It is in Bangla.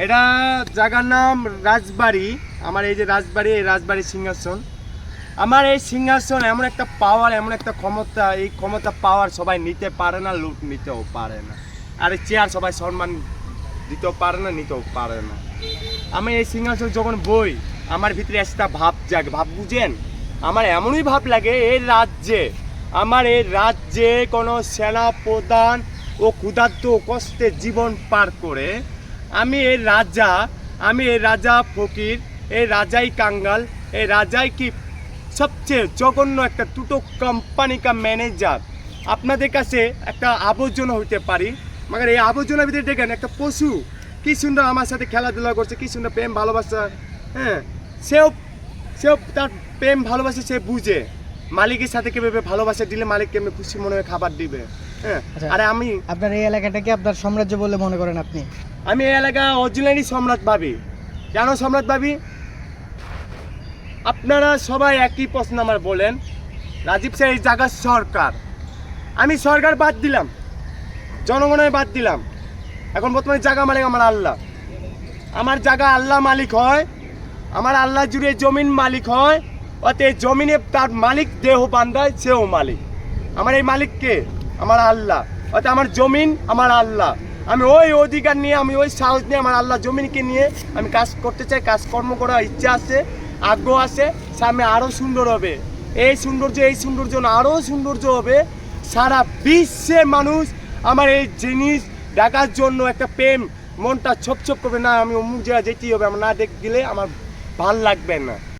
এটা জায়গার নাম রাজবাড়ি। আমার এই যে রাজবাড়ি, এই রাজবাড়ির সিংহাসন। আমার এই সিংহাসন এমন একটা পাওয়ার, এমন একটা ক্ষমতা, এই ক্ষমতা পাওয়ার সবাই নিতে পারে না, লুট নিতেও পারে না। আর এই চেয়ার সবাই সম্মান দিতেও পারে না, নিতেও পারে না। আমি এই সিংহাসন যখন বই, আমার ভিতরে একটা ভাব জাগে, ভাব বুঝেন? আমার এমনই ভাব লাগে আমার এই রাজ্যে কোনো সেনা প্রধান ও ক্ষুধার্ত কষ্টে জীবন পার করে আমি এই রাজা ফকির, এই রাজাই কাঙ্গাল, এই রাজাই কি সবচেয়ে জঘন্য একটা দুটো কোম্পানি কা ম্যানেজার। আপনাদের কাছে একটা আবর্জনা হইতে পারি, মাগার এই আবর্জনার ভিতরে দেখেন একটা পশু কি সুন্দর আমার সাথে খেলাধুলা করছে, কি সুন্দর প্রেম ভালোবাসা। হ্যাঁ, সেও সেও তার প্রেম ভালোবাসা সে বুঝে মালিকের সাথে কীভাবে ভালোবাসা দিলে মালিক কেমনি খুশি মনে হয় খাবার দিবে। হ্যাঁ, আরে আমি আপনার এই এলাকাটাকে আপনার সাম্রাজ্য বলে মনে করেন আপনি? আমি এই এলাকা অরিজিনালি সম্রাট ভাবি। কেন সম্রাট ভাবি? আপনারা সবাই একই প্রশ্ন আমার বলেন, রাজীব স্যার এই জায়গার সরকার, আমি সরকার বাদ দিলাম, জনগণের বাদ দিলাম, এখন বর্তমানে জায়গা মালিক আমার আল্লাহ। আমার জায়গা আল্লাহ মালিক হয়, আমার আল্লাহ জুড়ে জমিন মালিক হয়, অতএব জমিনে তার মালিক দেহ বান্ধায় সেও মালিক। আমার এই মালিককে আমার আল্লাহ, অর্থাৎ আমার জমিন আমার আল্লাহ। আমি ওই অধিকার নিয়ে, আমি ওই সাহস নিয়ে আমার আল্লাহ জমিনকে নিয়ে আমি কাজ করতে চাই, কাজকর্ম করার ইচ্ছা আছে, আগ্রহ আছে। সামনে আরও সুন্দর হবে, এই সৌন্দর্য আরও সৌন্দর্য হবে। সারা বিশ্বের মানুষ আমার এই জিনিস দেখার জন্য একটা প্রেম, মনটা ছপ ছপ করবে, না আমি অমুক জায়গায় যেতেই হবে, আমার না দেখ গেলে আমার ভাল লাগবে না।